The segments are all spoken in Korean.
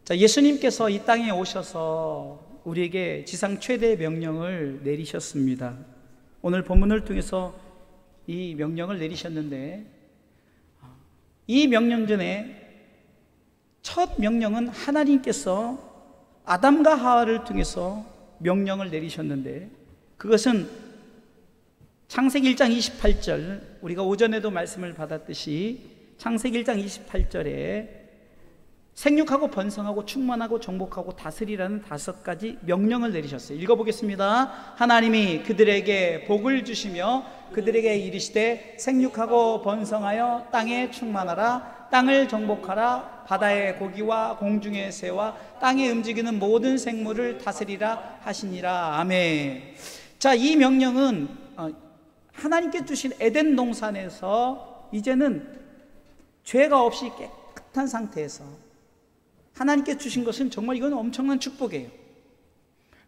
자, 예수님께서 이 땅에 오셔서 우리에게 지상 최대의 명령을 내리셨습니다. 오늘 본문을 통해서 이 명령을 내리셨는데, 이 명령 전에 첫 명령은 하나님께서 아담과 하와를 통해서 명령을 내리셨는데, 그것은 창세기 1장 28절, 우리가 오전에도 말씀을 받았듯이 창세기 1장 28절에 생육하고 번성하고 충만하고 정복하고 다스리라는 5가지 명령을 내리셨어요. 읽어보겠습니다. 하나님이 그들에게 복을 주시며 그들에게 이르시되 생육하고 번성하여 땅에 충만하라, 땅을 정복하라, 바다의 고기와 공중의 새와 땅에 움직이는 모든 생물을 다스리라 하시니라. 아멘. 자, 이 명령은 하나님께 주신 에덴 동산에서 이제는 죄가 없이 깨끗한 상태에서 하나님께 주신 것은 정말 이건 엄청난 축복이에요.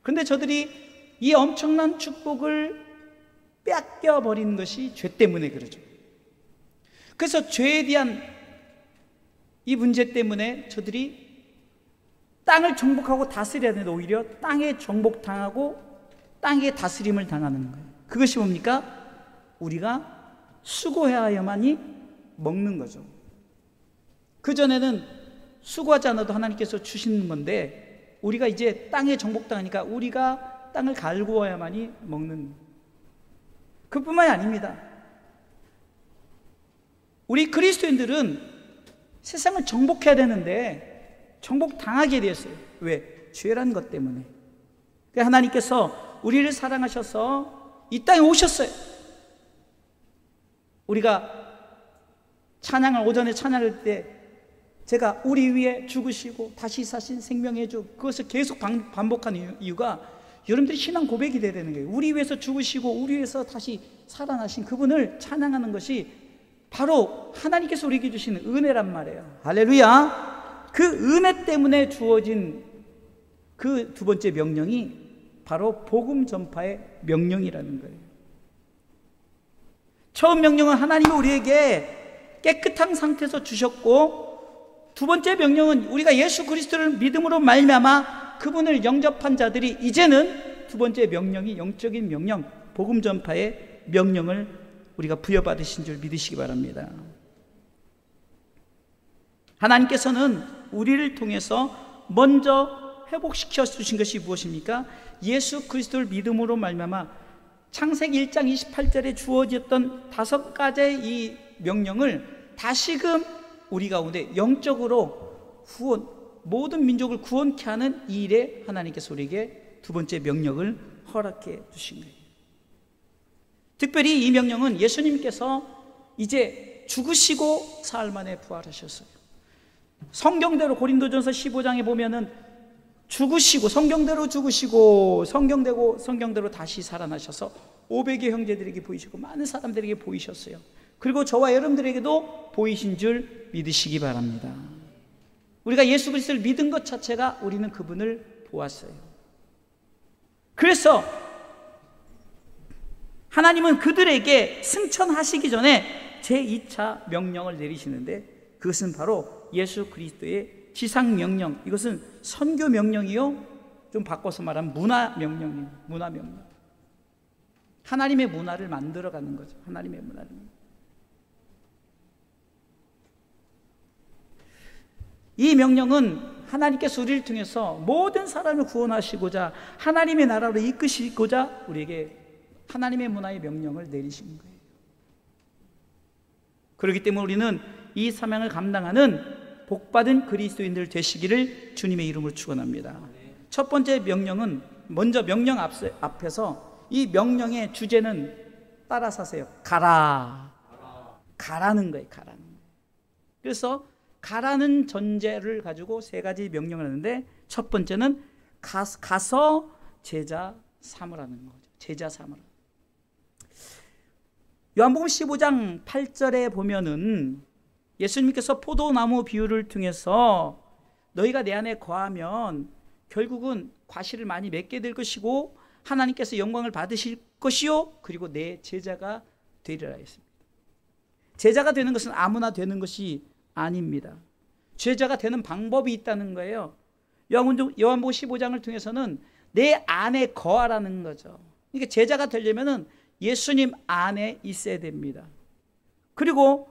그런데 저들이 이 엄청난 축복을 뺏겨버린 것이 죄 때문에 그러죠. 그래서 죄에 대한 이 문제 때문에 저들이 땅을 정복하고 다스려야 되는데 오히려 땅에 정복당하고 땅에 다스림을 당하는 거예요. 그것이 뭡니까? 우리가 수고해야만이 먹는 거죠. 그전에는 수고하지 않아도 하나님께서 주시는 건데, 우리가 이제 땅에 정복당하니까 우리가 땅을 갈구어야만이 먹는, 그뿐만이 아닙니다. 우리 그리스도인들은 세상을 정복해야 되는데 정복당하게 되었어요. 왜? 죄라는 것 때문에. 하나님께서 우리를 사랑하셔서 이 땅에 오셨어요. 우리가 찬양을 오전에 찬양할 때 제가 우리 위에 죽으시고 다시 사신 생명의 주, 그것을 계속 반복하는 이유가 여러분들이 신앙 고백이 돼야 되는 거예요. 우리 위해서 죽으시고 우리 위해서 다시 살아나신 그분을 찬양하는 것이 바로 하나님께서 우리에게 주시는 은혜란 말이에요. 할렐루야. 그 은혜 때문에 주어진 그 두 번째 명령이 바로 복음 전파의 명령이라는 거예요. 처음 명령은 하나님이 우리에게 깨끗한 상태에서 주셨고, 두 번째 명령은 우리가 예수 그리스도를 믿음으로 말미암아 그분을 영접한 자들이 이제는 두 번째 명령이 영적인 명령, 복음 전파의 명령을 우리가 부여받으신 줄 믿으시기 바랍니다. 하나님께서는 우리를 통해서 먼저 회복시켜 주신 것이 무엇입니까? 예수 그리스도를 믿음으로 말미암아 창세기 1장 28절에 주어졌던 5가지의 이 명령을 다시금 우리 가운데 영적으로 후원, 모든 민족을 구원케 하는 이 일에 하나님께서 우리에게 두 번째 명령을 허락해 주신 거예요. 특별히 이 명령은 예수님께서 이제 죽으시고 사흘 만에 부활하셨어요. 성경대로 고린도전서 15장에 보면은 죽으시고 성경대로 죽으시고 성경대로 다시 살아나셔서 500의 형제들에게 보이시고 많은 사람들에게 보이셨어요. 그리고 저와 여러분들에게도 보이신 줄 믿으시기 바랍니다. 우리가 예수 그리스도를 믿은 것 자체가 우리는 그분을 보았어요. 그래서 하나님은 그들에게 승천하시기 전에 제2차 명령을 내리시는데, 그것은 바로 예수 그리스도의 지상 명령, 이것은 선교 명령이요, 좀 바꿔서 말하면 문화 명령이에요. 문화 명령. 하나님의 문화를 만들어가는 거죠. 하나님의 문화를. 이 명령은 하나님께서 우리를 통해서 모든 사람을 구원하시고자 하나님의 나라로 이끄시고자 우리에게 하나님의 문화의 명령을 내리신 거예요. 그렇기 때문에 우리는 이 사명을 감당하는 복받은 그리스도인들 되시기를 주님의 이름으로 축원합니다. 첫 번째 명령은, 먼저 명령 앞에서 이 명령의 주제는 따라서 하세요. 가라. 가라는 거예요. 가라는 거예요. 그래서 가라는 전제를 가지고 3가지 명령을 하는데, 첫 번째는 가서 제자 삼으라는 거죠. 제자 삼으라. 요한복음 15장 8절에 보면은 예수님께서 포도나무 비유를 통해서 너희가 내 안에 거하면 결국은 과실을 많이 맺게 될 것이고 하나님께서 영광을 받으실 것이요, 그리고 내 제자가 되리라 했습니다. 제자가 되는 것은 아무나 되는 것이 아닙니다. 제자가 되는 방법이 있다는 거예요. 요한복음 15장을 통해서는 내 안에 거하라는 거죠. 그러니까 제자가 되려면은 예수님 안에 있어야 됩니다. 그리고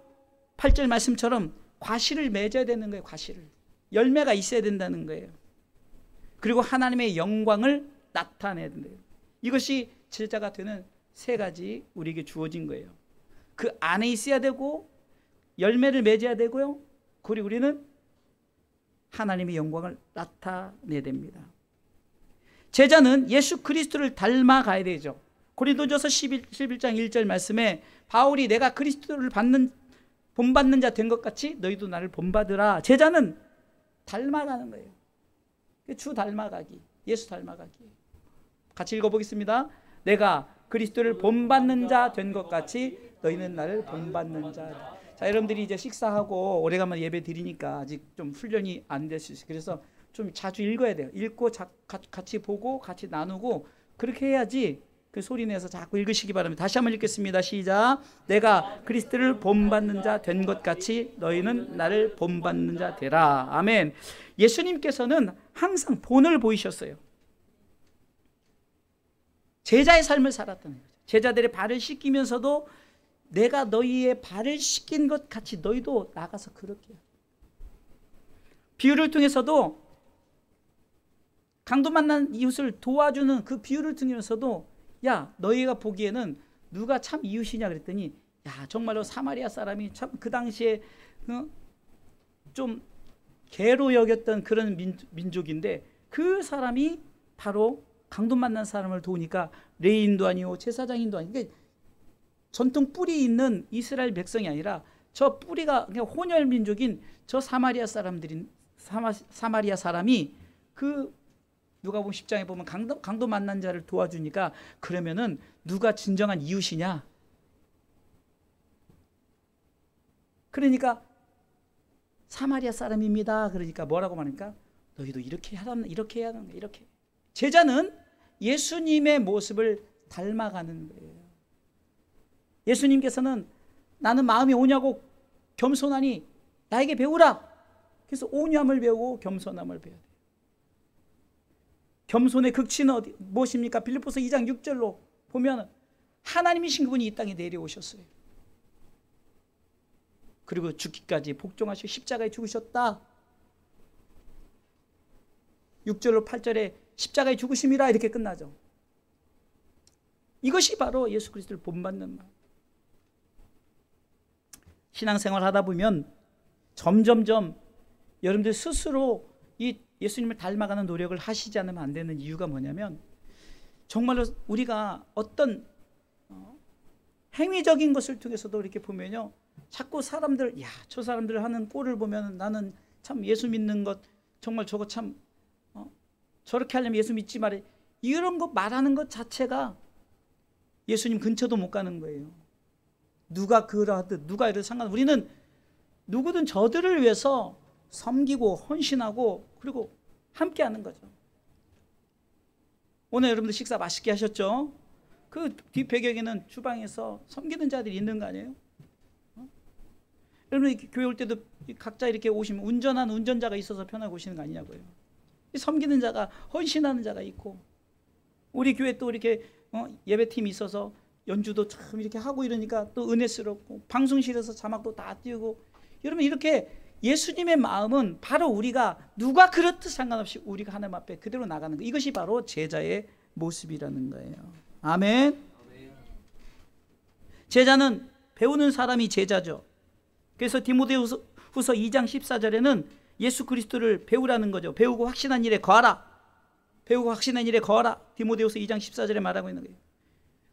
8절 말씀처럼 과실을 맺어야 되는 거예요. 과실을. 열매가 있어야 된다는 거예요. 그리고 하나님의 영광을 나타내야 된대요. 이것이 제자가 되는 세 가지 우리에게 주어진 거예요. 그 안에 있어야 되고 열매를 맺어야 되고요. 그리고 우리는 하나님의 영광을 나타내야 됩니다. 제자는 예수 그리스도를 닮아가야 되죠. 고린도전서 11장 1절 말씀에 바울이 내가 그리스도를 본받는 자 된 것 같이 너희도 나를 본받으라. 제자는 닮아가는 거예요. 주 닮아가기, 예수 닮아가기. 같이 읽어보겠습니다. 내가 그리스도를 본받는 자 된 것 같이 너희는 나를 본받는 자. 자, 여러분들이 이제 식사하고 오래간만에 예배 드리니까 아직 좀 훈련이 안 될 수 있어요. 그래서 좀 자주 읽어야 돼요. 읽고 같이 보고 같이 나누고 그렇게 해야지 그 소리 내서 자꾸 읽으시기 바랍니다. 다시 한번 읽겠습니다. 시작. 내가 그리스도를 본받는 자 된 것 같이 너희는 나를 본받는 자 되라. 아멘. 예수님께서는 항상 본을 보이셨어요. 제자의 삶을 살았다는 거죠. 제자들의 발을 씻기면서도 내가 너희의 발을 씻긴 것 같이 너희도 나가서 그렇게. 비유를 통해서도 강도 만난 이웃을 도와주는 그 비유를 통해서도 야, 너희가 보기에는 누가 참 이웃이냐 그랬더니 야, 정말로 사마리아 사람이 참 그 당시에 좀 개로 여겼던 그런 민족인데 그 사람이 바로 강도 만난 사람을 도우니까 레인도 아니고 제사장인도 아니고 그러니까 전통 뿌리 있는 이스라엘 백성이 아니라 저 뿌리가 그냥 혼혈 민족인 저 사마리아 사람이 그 누가복음 10장에 보면 강도 만난 자를 도와주니까 그러면은 누가 진정한 이웃이냐? 그러니까 사마리아 사람입니다. 그러니까 뭐라고 말하니까 너희도 이렇게 해야 하는 거야. 이렇게. 제자는 예수님의 모습을 닮아가는 거예요. 예수님께서는 나는 마음이 오냐고 겸손하니 나에게 배우라. 그래서 온유함을 배우고 겸손함을 배워야 돼요. 겸손의 극치는 무엇입니까? 빌립보서 2장 6절로 보면 하나님이신 그분이 이 땅에 내려오셨어요. 그리고 죽기까지 복종하시고 십자가에 죽으셨다. 6절로 8절에 십자가에 죽으심이라 이렇게 끝나죠. 이것이 바로 예수 그리스도를 본받는 마음. 신앙생활 하다 보면 점점점 여러분들 스스로 이 예수님을 닮아가는 노력을 하시지 않으면 안 되는 이유가 뭐냐면 정말로 우리가 어떤 행위적인 것을 통해서도 이렇게 보면요 자꾸 사람들 저 사람들 하는 꼴을 보면 나는 참 예수 믿는 것 정말 저거 참 저렇게 하려면 예수 믿지 말해 이런 거 말하는 것 자체가 예수님 근처도 못 가는 거예요. 누가 그러하듯 누가 이러든 상관없이 우리는 누구든 저들을 위해서 섬기고 헌신하고 그리고 함께하는 거죠. 오늘 여러분들 식사 맛있게 하셨죠? 그 뒷배경에는 주방에서 섬기는 자들이 있는 거 아니에요? 여러분 교회 올 때도 각자 이렇게 오시면 운전하는 운전자가 있어서 편하게 오시는 거 아니냐고요. 섬기는 자가 헌신하는 자가 있고 우리 교회 또 이렇게 예배팀이 있어서 연주도 참 이렇게 하고 이러니까 또 은혜스럽고 방송실에서 자막도 다 띄우고 여러분 이렇게 예수님의 마음은 바로 우리가 누가 그렇듯 상관없이 우리가 하나님 앞에 그대로 나가는 거 이것이 바로 제자의 모습이라는 거예요. 아멘. 제자는 배우는 사람이 제자죠. 그래서 디모데후서 2장 14절에는 예수 그리스도를 배우라는 거죠. 배우고 확신한 일에 거하라. 배우고 확신한 일에 거하라. 디모데후서 2장 14절에 말하고 있는 거예요.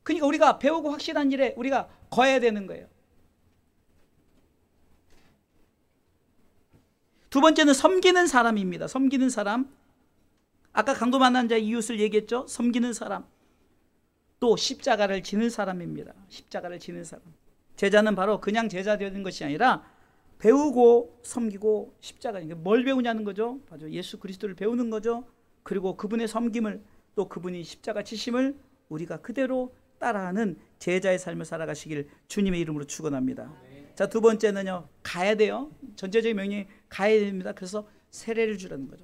그러니까 우리가 배우고 확신한 일에 우리가 거해야 되는 거예요. 두 번째는 섬기는 사람입니다. 섬기는 사람. 아까 강도 만난 자의 이웃을 얘기했죠. 섬기는 사람. 또 십자가를 지는 사람입니다. 십자가를 지는 사람. 제자는 바로 그냥 제자 되는 것이 아니라 배우고 섬기고 십자가. 뭘 배우냐는 거죠. 바로 예수 그리스도를 배우는 거죠. 그리고 그분의 섬김을 또 그분이 십자가 지심을 우리가 그대로 따라하는 제자의 삶을 살아가시길 주님의 이름으로 축원합니다. 자, 두 번째는요. 가야 돼요. 전체적인 명령이 가야 됩니다. 그래서 세례를 주라는 거죠.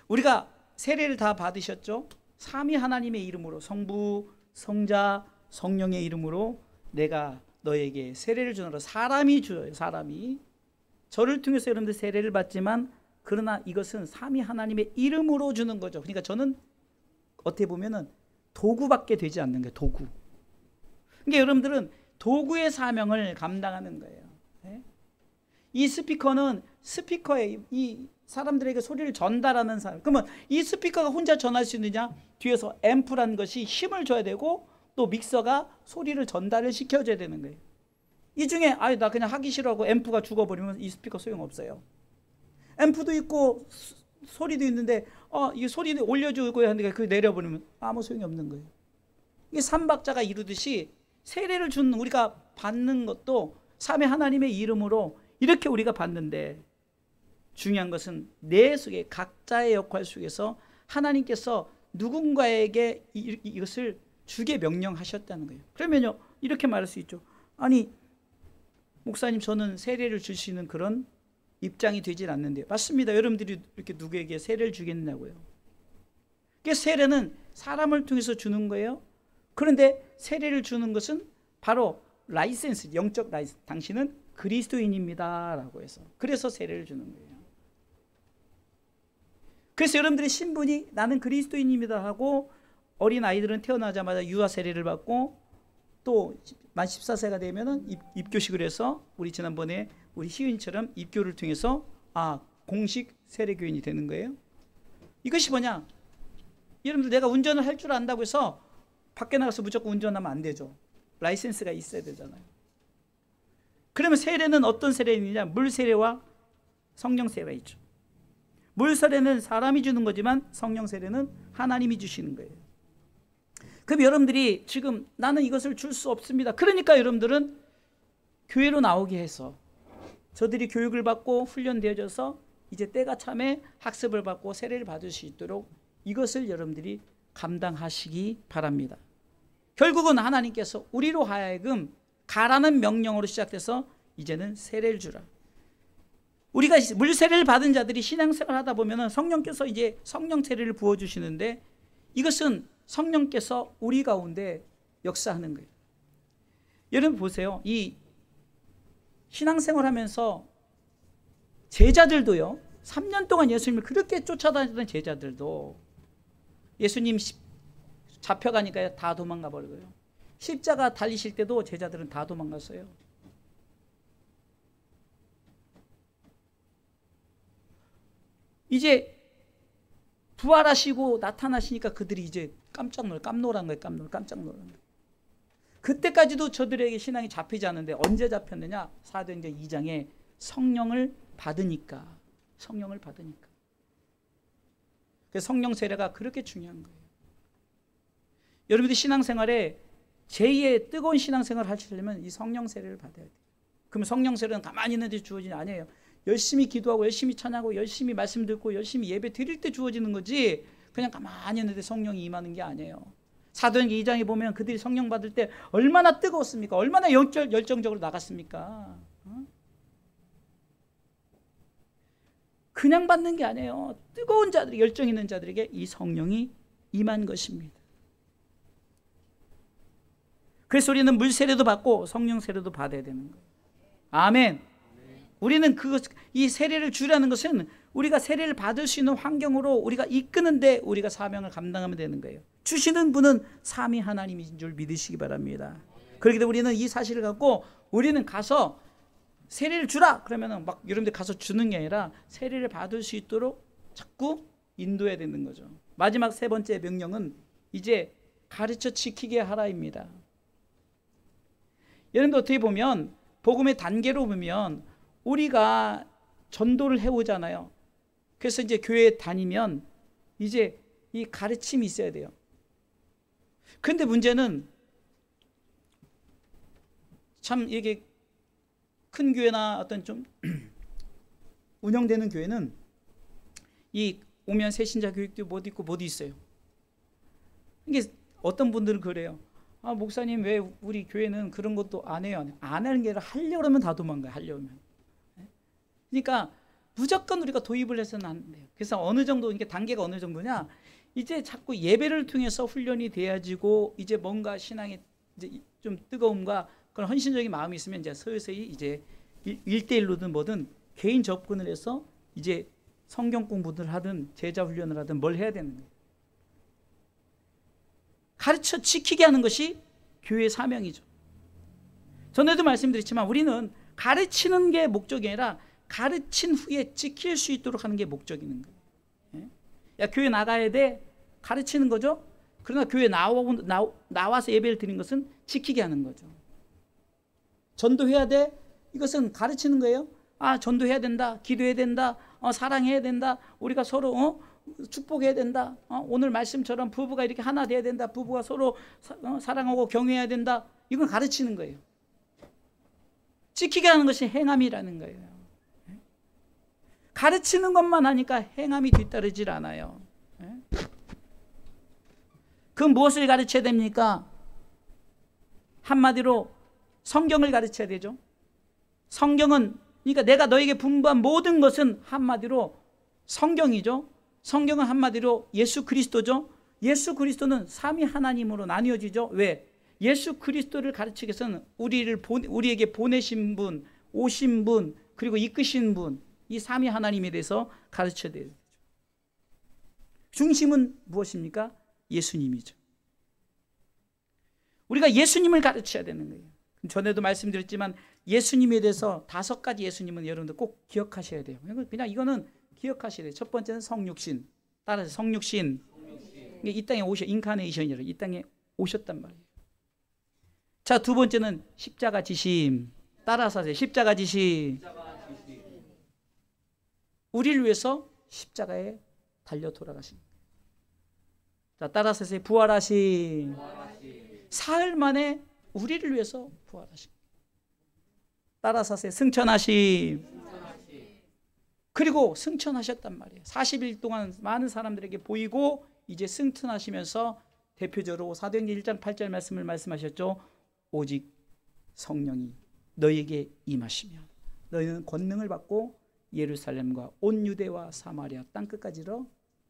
우리가 세례를 다 받으셨죠? 삼위 하나님의 이름으로, 성부, 성자, 성령의 이름으로 내가 너에게 세례를 주노라. 사람이 줘요. 사람이. 저를 통해서 여러분들 세례를 받지만 그러나 이것은 삼위 하나님의 이름으로 주는 거죠. 그러니까 저는 어떻게 보면은 도구밖에 되지 않는 거예요. 도구. 그러니까 여러분들은 도구의 사명을 감당하는 거예요. 네? 이 스피커는 스피커에 이 사람들에게 소리를 전달하는 사람. 그러면 이 스피커가 혼자 전할 수 있느냐? 뒤에서 앰프라는 것이 힘을 줘야 되고 또 믹서가 소리를 전달을 시켜줘야 되는 거예요. 이 중에 나 그냥 하기 싫어하고 앰프가 죽어버리면 이 스피커 소용없어요. 앰프도 있고 소리도 있는데 이 소리를 올려주고 하는데 그 내려버리면 아무 소용이 없는 거예요. 이게 삼박자가 이루듯이 세례를 준 우리가 받는 것도 삼위 하나님의 이름으로 이렇게 우리가 받는데 중요한 것은 내 속에 각자의 역할 속에서 하나님께서 누군가에게 이것을 주게 명령하셨다는 거예요. 그러면요 이렇게 말할 수 있죠. 아니 목사님 저는 세례를 줄 수 있는 그런 입장이 되질 않는데요. 맞습니다. 여러분들이 이렇게 누구에게 세례를 주겠냐고요. 세례는 사람을 통해서 주는 거예요. 그런데 세례를 주는 것은 바로 라이센스, 영적 라이센스. 당신은 그리스도인입니다 라고 해서 그래서 세례를 주는 거예요. 그래서 여러분들의 신분이 나는 그리스도인입니다 하고 어린 아이들은 태어나자마자 유아 세례를 받고 또 만 14세가 되면은 입교식을 해서 우리 지난번에 우리 희은이처럼 입교를 통해서 공식 세례교인이 되는 거예요. 이것이 뭐냐? 여러분들 내가 운전을 할 줄 안다고 해서 밖에 나가서 무조건 운전하면 안 되죠. 라이센스가 있어야 되잖아요. 그러면 세례는 어떤 세례이냐? 물 세례와 성령 세례가 있죠. 물 세례는 사람이 주는 거지만 성령 세례는 하나님이 주시는 거예요. 그럼 여러분들이 지금 나는 이것을 줄 수 없습니다. 그러니까 여러분들은 교회로 나오게 해서 저들이 교육을 받고 훈련되어져서 이제 때가 참에 학습을 받고 세례를 받을 수 있도록 이것을 여러분들이 감당하시기 바랍니다. 결국은 하나님께서 우리로 하여금 가라는 명령으로 시작돼서 이제는 세례를 주라. 우리가 물세례를 받은 자들이 신앙생활을 하다 보면 성령께서 이제 성령 세례를 부어주시는데 이것은 성령께서 우리 가운데 역사하는 거예요. 여러분 보세요. 이 신앙생활 하면서 제자들도요. 3년 동안 예수님을 그렇게 쫓아다니던 제자들도 예수님 잡혀가니까 다 도망가 버리고요. 십자가 달리실 때도 제자들은 다 도망갔어요. 이제 부활하시고 나타나시니까 그들이 이제 깜짝 놀란 거예요. 깜짝 놀란 거예요. 그때까지도 저들에게 신앙이 잡히지 않는데 언제 잡혔느냐? 사도행전 2장에 성령을 받으니까. 그래서 성령 세례가 그렇게 중요한 거예요. 여러분들 신앙생활에 제2의 뜨거운 신앙생활을 하시려면 이 성령 세례를 받아야 돼요. 그러면 성령 세례는 가만히 있는 데 주어지는 게 아니에요. 열심히 기도하고 열심히 찬양하고 열심히 말씀 듣고 열심히 예배 드릴 때 주어지는 거지 그냥 가만히 있는데 성령이 임하는 게 아니에요. 사도행전 2장에 보면 그들이 성령 받을 때 얼마나 뜨거웠습니까? 얼마나 열정적으로 나갔습니까? 그냥 받는 게 아니에요. 뜨거운 자들, 열정 있는 자들에게 이 성령이 임한 것입니다. 그래서 우리는 물 세례도 받고 성령 세례도 받아야 되는 거예요. 아멘. 우리는 이 세례를 주라는 것은 우리가 세례를 받을 수 있는 환경으로 우리가 이끄는데 우리가 사명을 감당하면 되는 거예요. 주시는 분은 삼위 하나님인 줄 믿으시기 바랍니다. 그렇기 때문에 우리는 이 사실을 갖고 우리는 가서 세례를 주라 그러면은 막 여러분들 가서 주는 게 아니라 세례를 받을 수 있도록 자꾸 인도해야 되는 거죠. 마지막 세 번째 명령은 이제 가르쳐 지키게 하라입니다. 여러분들 어떻게 보면 복음의 단계로 보면 우리가 전도를 해오잖아요. 그래서 이제 교회에 다니면 이제 이 가르침이 있어야 돼요. 그런데 문제는 참 이게 큰 교회나 어떤 좀 운영되는 교회는 이 오면 새신자 교육도 못 있고 못 있어요. 이게 어떤 분들은 그래요. 목사님 왜 우리 교회는 그런 것도 안 해요? 안 하는 게 아니라 하려고 하면 다 도망가요. 하려면. 그러니까 무조건 우리가 도입을 해서는 안 돼요. 그래서 어느 정도, 이게 단계가 어느 정도냐, 이제 자꾸 예배를 통해서 훈련이 되어지고 이제 뭔가 신앙에 이제 좀 뜨거움과 그런 헌신적인 마음이 있으면 이제 서서히 이제 1대1로든 뭐든 개인 접근을 해서 이제 성경 공부를 하든 제자 훈련을 하든 뭘 해야 되는 거예요. 가르쳐 지키게 하는 것이 교회의 사명이죠. 전에도 말씀드렸지만 우리는 가르치는 게 목적이 아니라 가르친 후에 지킬 수 있도록 하는 게 목적이 있는 거예요. 야, 교회 나가야 돼. 가르치는 거죠. 그러나 교회 나와서 예배를 드리는 것은 지키게 하는 거죠. 전도해야 돼. 이것은 가르치는 거예요. 아, 전도해야 된다. 기도해야 된다. 사랑해야 된다. 우리가 서로 축복해야 된다. 오늘 말씀처럼 부부가 이렇게 하나 돼야 된다. 부부가 서로 사랑하고 경외해야 된다. 이건 가르치는 거예요. 지키게 하는 것이 행함이라는 거예요. 가르치는 것만 하니까 행함이 뒤따르질 않아요. 그럼 무엇을 가르쳐야 됩니까? 한마디로 성경을 가르쳐야 되죠. 성경은, 그러니까 내가 너에게 분부한 모든 것은 한마디로 성경이죠. 성경은 한마디로 예수 그리스도죠. 예수 그리스도는 삼위 하나님으로 나뉘어지죠. 왜? 예수 그리스도를 가르치기 위해서는 우리에게 보내신 분, 오신 분, 그리고 이끄신 분, 이 삼위 하나님에 대해서 가르쳐야 돼요. 중심은 무엇입니까? 예수님이죠. 우리가 예수님을 가르쳐야 되는 거예요. 전에도 말씀드렸지만 예수님에 대해서 5가지 예수님은 여러분들 꼭 기억하셔야 돼요. 그냥 이거는 기억하셔야 돼요. 첫 번째는 성육신. 따라서 성육신. 이 땅에 인카네이션이라 이 땅에 오셨단 말이에요. 자, 두 번째는 십자가 지심. 따라서 하세요. 십자가 지심. 우리를 위해서 십자가에 달려 돌아가신. 자, 따라서 하세요. 부활하신. 사흘 만에 우리를 위해서 부활하신. 따라서 하세요. 승천하심. 그리고 승천하셨단 말이에요. 40일 동안 많은 사람들에게 보이고 이제 승천하시면서 대표적으로 사도행전 1장 8절 말씀을 말씀하셨죠. 오직 성령이 너희에게 임하시면 너희는 권능을 받고 예루살렘과 온 유대와 사마리아 땅끝까지로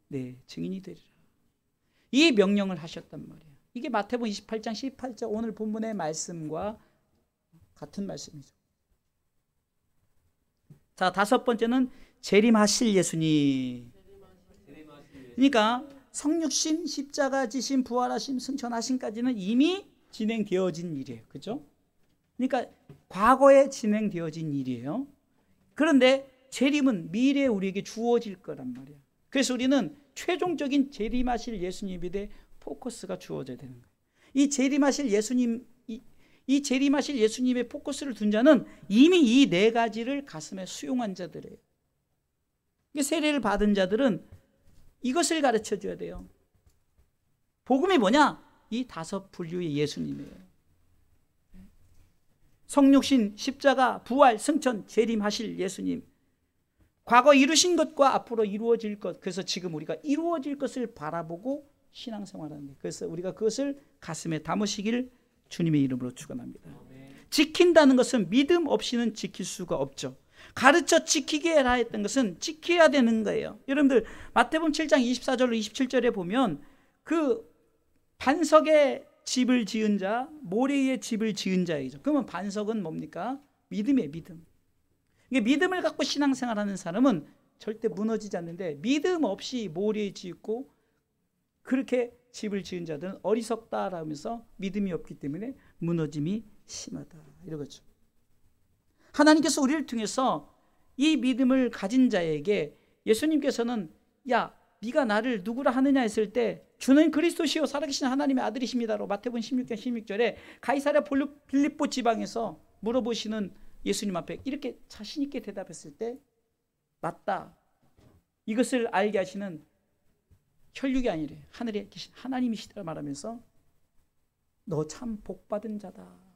내 증인이 되리라. 이 명령을 하셨단 말이에요. 이게 마태복음 28장 18절 오늘 본문의 말씀과 같은 말씀이죠. 자, 5번째는 재림하실 예수님. 그러니까 성육신, 십자가 지심, 부활하심, 승천하심까지는 이미 진행되어진 일이에요. 그렇죠? 그러니까 과거에 진행되어진 일이에요. 그런데 재림은 미래에 우리에게 주어질 거란 말이에요. 그래서 우리는 최종적인 재림하실 예수님에 대해 포커스가 주어져야 되는 거예요. 이 재림하실 예수님의 포커스를 둔 자는 이미 이 4가지를 가슴에 수용한 자들이에요. 세례를 받은 자들은 이것을 가르쳐 줘야 돼요. 복음이 뭐냐? 이 5 분류의 예수님이에요. 성육신, 십자가, 부활, 승천, 재림하실 예수님. 과거 이루신 것과 앞으로 이루어질 것. 그래서 지금 우리가 이루어질 것을 바라보고 신앙생활하는 거예요. 그래서 우리가 그것을 가슴에 담으시길 주님의 이름으로 축원합니다. 지킨다는 것은 믿음 없이는 지킬 수가 없죠. 가르쳐 지키게 해라 했던 것은 지켜야 되는 거예요. 여러분들 마태복음 7장 24절로 27절에 보면 그 반석에 집을 지은 자, 모래에 집을 지은 자이죠. 그러면 반석은 뭡니까? 믿음이에요. 믿음. 믿음을 갖고 신앙생활하는 사람은 절대 무너지지 않는데 믿음 없이 모래에 짓고 그렇게 집을 지은 자들은 어리석다라면서 믿음이 없기 때문에 무너짐이 심하다. 이러겠죠. 하나님께서 우리를 통해서 이 믿음을 가진 자에게 예수님께서는 야, 네가 나를 누구라 하느냐 했을 때 주는 그리스도시요 살아계신 하나님의 아들이십니다로 마태복음 16장 16절에 가이사랴 빌립보 지방에서 물어보시는 예수님 앞에 이렇게 자신 있게 대답했을 때 맞다. 이것을 알게 하시는 혈육이 아니래. 하늘에 계신 하나님이시다 말하면서 너 참 복받은 자다.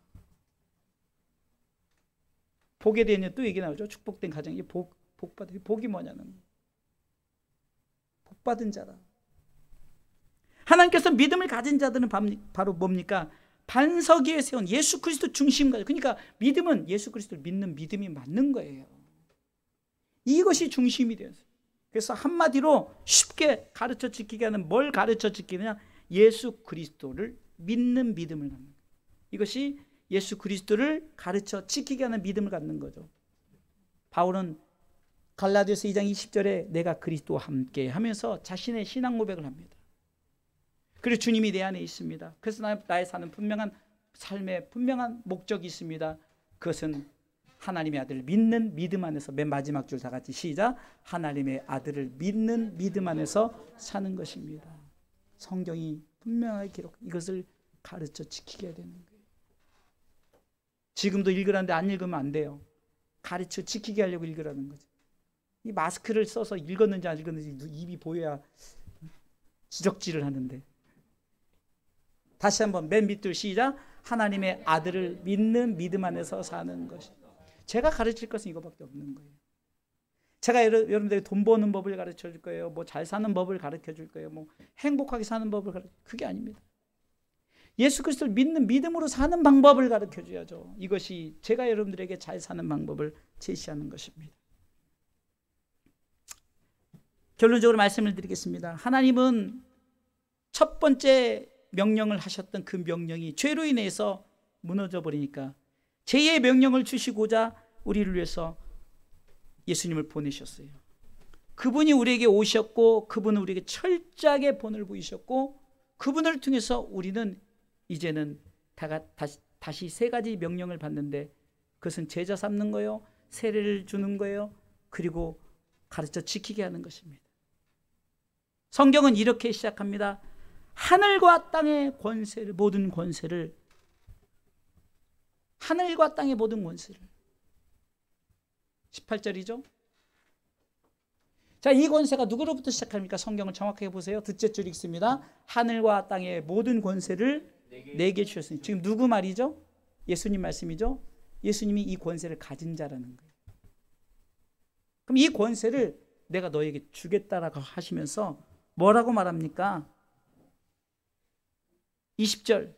복에 대한 또 얘기 나오죠. 축복된 가정이 복받은 복이 뭐냐는 복받은 자다. 하나님께서 믿음을 가진 자들은 바로 뭡니까? 반석 위에 세운 예수 그리스도 중심가죠. 그러니까 믿음은 예수 그리스도를 믿는 믿음이 맞는 거예요. 이것이 중심이 되었어요. 그래서 한마디로 쉽게 가르쳐 지키게 하는, 뭘 가르쳐 지키느냐? 예수 그리스도를 믿는 믿음을 갖는 거예요. 이것이 예수 그리스도를 가르쳐 지키게 하는 믿음을 갖는 거죠. 바울은 갈라디아서 2장 20절에 내가 그리스도와 함께 하면서 자신의 신앙 고백을 합니다. 그리고 주님이 내 안에 있습니다. 그래서 나의 사는 분명한 삶에 분명한 목적이 있습니다. 그것은 하나님의 아들을 믿는 믿음 안에서, 맨 마지막 줄 다 같이 시작. 하나님의 아들을 믿는 믿음 안에서 사는 것입니다. 성경이 분명하게 기록, 이것을 가르쳐 지키게 되는 거예요. 지금도 읽으라는데 안 읽으면 안 돼요. 가르쳐 지키게 하려고 읽으라는 거죠. 이 마스크를 써서 읽었는지 안 읽었는지 입이 보여야 지적질을 하는데. 다시 한번 맨 밑줄 시작. 하나님의 아들을 믿는 믿음 안에서 사는 것이. 제가 가르칠 것은 이거밖에 없는 거예요. 제가 여러분들이 돈 버는 법을 가르쳐 줄 거예요. 뭐 잘 사는 법을 가르쳐 줄 거예요. 뭐 행복하게 사는 법을 그게 아닙니다. 예수 그리스도를 믿는 믿음으로 사는 방법을 가르쳐 줘야죠. 이것이 제가 여러분들에게 잘 사는 방법을 제시하는 것입니다. 결론적으로 말씀을 드리겠습니다. 하나님은 첫 번째 명령을 하셨던 그 명령이 죄로 인해서 무너져 버리니까 제2의 명령을 주시고자 우리를 위해서 예수님을 보내셨어요. 그분이 우리에게 오셨고, 그분은 우리에게 철저하게 본을 보이셨고, 그분을 통해서 우리는 이제는 다시 세 가지 명령을 받는데, 그것은 제자 삼는 거예요, 세례를 주는 거예요, 그리고 가르쳐 지키게 하는 것입니다. 성경은 이렇게 시작합니다. 하늘과 땅의 권세를, 모든 권세를, 하늘과 땅의 모든 권세를. 18절이죠. 자, 이 권세가 누구로부터 시작합니까? 성경을 정확하게 보세요. 둘째 줄 읽습니다. 하늘과 땅의 모든 권세를 내게 주셨으니. 지금 누구 말이죠? 예수님 말씀이죠. 예수님이 이 권세를 가진 자라는 거예요. 그럼 이 권세를 내가 너에게 주겠다라고 하시면서 뭐라고 말합니까? 20절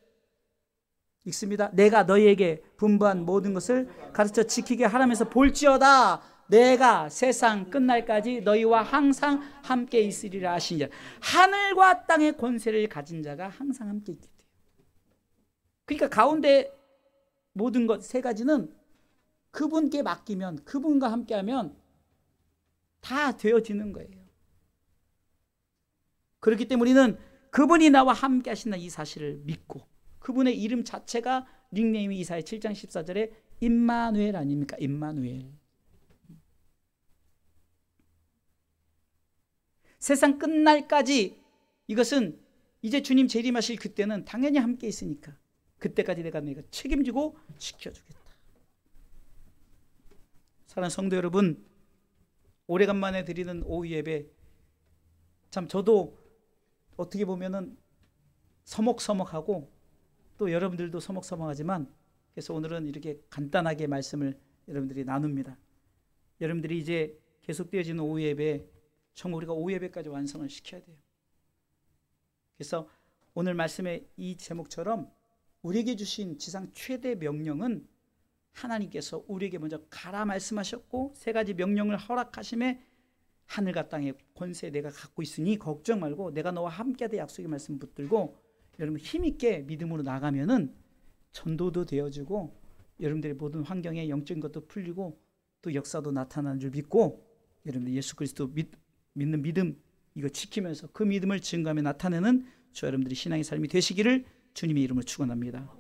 읽습니다. 내가 너희에게 분부한 모든 것을 가르쳐 지키게 하라면서 볼지어다 내가 세상 끝날까지 너희와 항상 함께 있으리라 하신 자. 하늘과 땅의 권세를 가진 자가 항상 함께 있게 돼요. 그러니까 가운데 모든 것 세 가지는 그분께 맡기면, 그분과 함께하면 다 되어지는 거예요. 그렇기 때문에 우리는 그분이 나와 함께 하신다 이 사실을 믿고, 그분의 이름 자체가 닉네임이 이사야 7장 14절에 임마누엘 아닙니까? 임마누엘. 세상 끝날까지, 이것은 이제 주님 재림하실 그때는 당연히 함께 있으니까 그때까지 내가 책임지고 지켜주겠다. 사랑하는 성도 여러분, 오래간만에 드리는 오후 예배, 참 저도 어떻게 보면은 서먹서먹하고 또 여러분들도 서먹서먹하지만, 그래서 오늘은 이렇게 간단하게 말씀을 여러분들이 나눕니다. 여러분들이 이제 계속되어지는 오후 예배, 정말 우리가 오후 예배까지 완성을 시켜야 돼요. 그래서 오늘 말씀의 이 제목처럼 우리에게 주신 지상 최대 명령은 하나님께서 우리에게 먼저 가라 말씀하셨고, 세 가지 명령을 허락하심에 하늘과 땅의 권세 내가 갖고 있으니 걱정 말고 내가 너와 함께하다 약속의 말씀 붙들고 여러분 힘있게 믿음으로 나가면은 전도도 되어지고 여러분들의 모든 환경에 영적인 것도 풀리고 또 역사도 나타나는 줄 믿고, 여러분들 예수 그리스도 믿는 믿음 이거 지키면서 그 믿음을 증거하며 나타내는 저 여러분들이 신앙의 삶이 되시기를 주님의 이름으로 축원합니다.